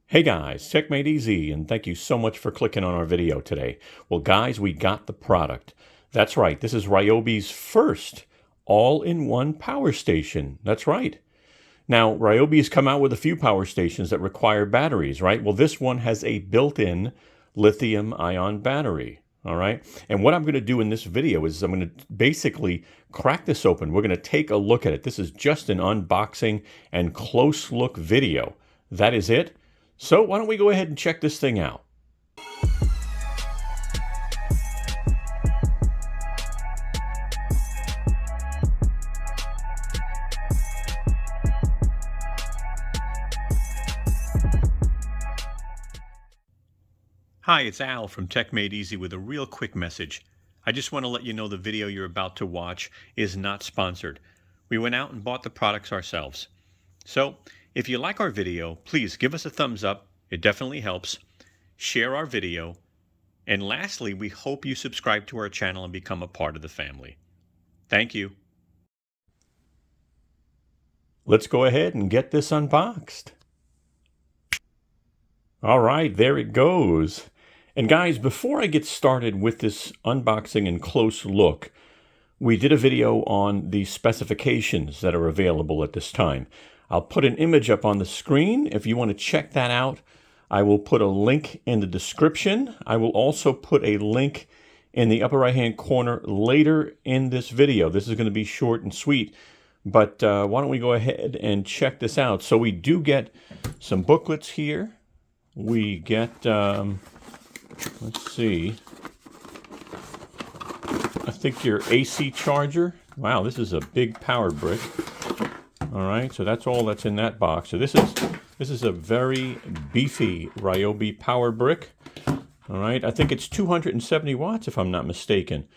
Hey guys, techmadeezy, and thank you so much for clicking on our video today. Well guys, we got the product. That's right, this is RYOBI's first all-in-one power station. That's right. Now, RYOBI's come out with a few power stations that require batteries, right? Well, this one has a built-in lithium-ion battery, all right? And what I'm going to do in this video is I'm going to basically crack this open. We're going to take a look at it. This is just an unboxing and close look video. That is it. So why don't we go ahead and check this thing out? Hi, it's Al from techmadeezy with a real quick message. I just want to let you know the video you're about to watch is not sponsored. We went out and bought the products ourselves. So if you like our video, please give us a thumbs up. It definitely helps. Share our video. And lastly, we hope you subscribe to our channel and become a part of the family. Thank you. Let's go ahead and get this unboxed. All right, there it goes. And guys, before I get started with this unboxing and close look, we did a video on the specifications that are available at this time. I'll put an image up on the screen. If you want to check that out, I will put a link in the description. I will also put a link in the upper right-hand corner later in this video. This is going to be short and sweet, but why don't we go ahead and check this out. So we do get some booklets here. We get, let's see, I think your AC charger. Wow, this is a big power brick. All right, so that's all that's in that box. So this is a very beefy RYOBI power brick. All right, I think it's 270 watts if I'm not mistaken.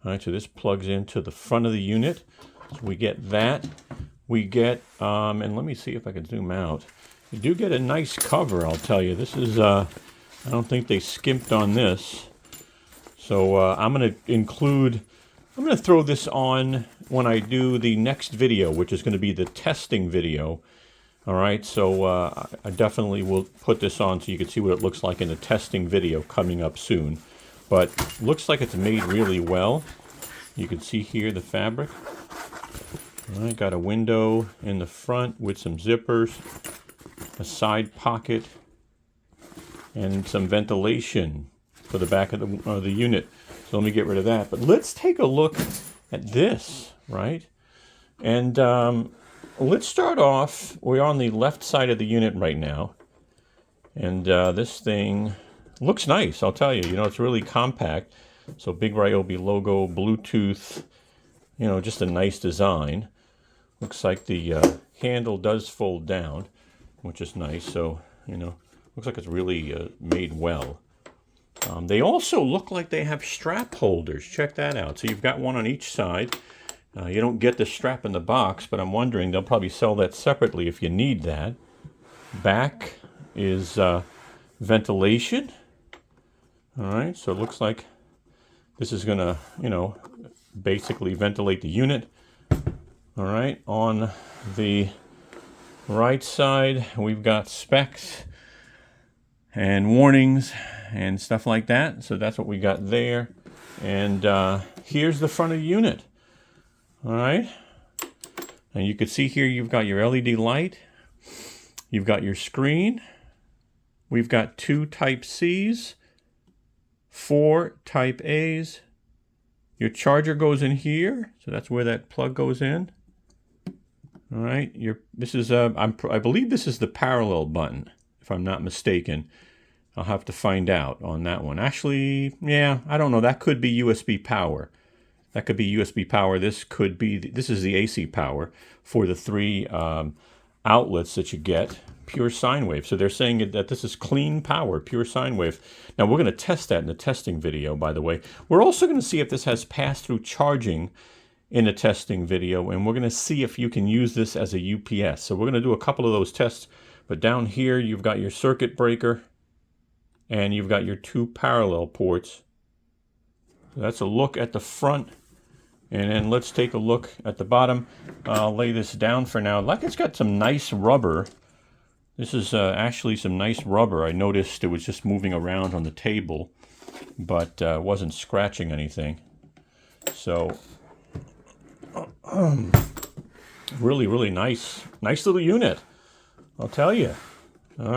All right, so this plugs into the front of the unit. So we get that. We get, and let me see if I can zoom out. You do get a nice cover, I'll tell you. This is, I don't think they skimped on this. So I'm going to throw this on when I do the next video, which is going to be the testing video. All right, so I definitely will put this on so you can see what it looks like in the testing video coming up soon. But looks like it's made really well. You can see here the fabric. All right, got a window in the front with some zippers, a side pocket, and some ventilation for the back of the unit. So let me get rid of that. But let's take a look at this, right? And let's start off. We're on the left side of the unit right now. And this thing looks nice, I'll tell you. You know, it's really compact. So big RYOBI logo, Bluetooth, you know, just a nice design. Looks like the handle does fold down, which is nice. So, you know, looks like it's really made well. They also look like they have strap holders. Check that out. So you've got one on each side. You don't get the strap in the box, but I'm wondering they'll probably sell that separately if you need that. Back is ventilation. All right, so it looks like this is going to, you know, basically ventilate the unit. All right, on the right side, we've got specs and warnings and stuff like that. So that's what we got there. And here's the front of the unit. All right. And you can see here you've got your LED light. You've got your screen. We've got 2 Type-Cs, 4 Type-As. Your charger goes in here. So that's where that plug goes in. All right. This is I believe this is the parallel button, if I'm not mistaken. I'll have to find out on that one. Actually, yeah, I don't know. That could be USB power. That could be USB power. This could be, this is the AC power for the 3 outlets that you get. Pure sine wave. So they're saying that this is clean power, pure sine wave. Now we're going to test that in the testing video, by the way. We're also going to see if this has pass-through charging in a testing video, and we're going to see if you can use this as a UPS. So we're going to do a couple of those tests. But down here, you've got your circuit breaker, and you've got your 2 parallel ports. So that's a look at the front. And then let's take a look at the bottom. I'll lay this down for now. Like, it's got some nice rubber This is actually some nice rubber. I noticed it was just moving around on the table, but wasn't scratching anything. So really, really nice little unit, I'll tell you. All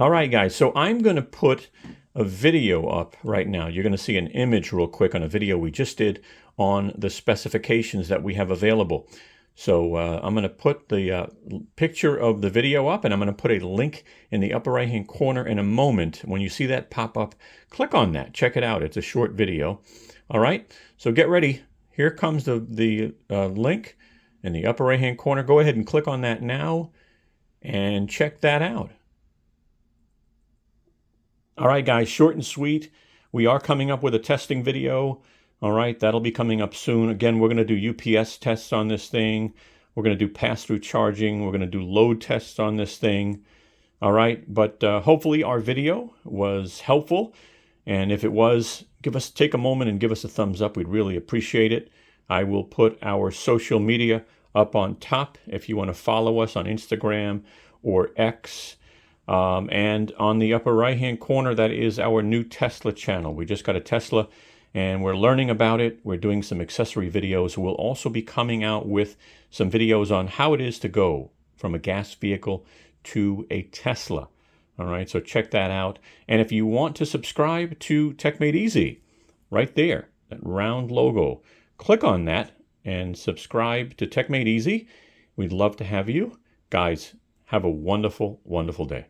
right, guys. So I'm going to put a video up right now. You're going to see an image real quick on a video we just did on the specifications that we have available. So I'm going to put the picture of the video up, and I'm going to put a link in the upper right-hand corner in a moment. When you see that pop up, click on that. Check it out. It's a short video. All right, so get ready. Here comes the link in the upper right-hand corner. Go ahead and click on that now and check that out. All right, guys, short and sweet. We are coming up with a testing video. All right, that'll be coming up soon. Again, we're going to do UPS tests on this thing. We're going to do pass-through charging. We're going to do load tests on this thing. All right, but hopefully our video was helpful. And if it was, take a moment and give us a thumbs up. We'd really appreciate it. I will put our social media up on top if you want to follow us on Instagram or X. And on the upper right-hand corner, that is our new Tesla channel. We just got a Tesla, and we're learning about it. We're doing some accessory videos. We'll also be coming out with some videos on how it is to go from a gas vehicle to a Tesla. All right, so check that out. And if you want to subscribe to techmadeezy, right there, that round logo, click on that and subscribe to techmadeezy. We'd love to have you. Guys, have a wonderful, wonderful day.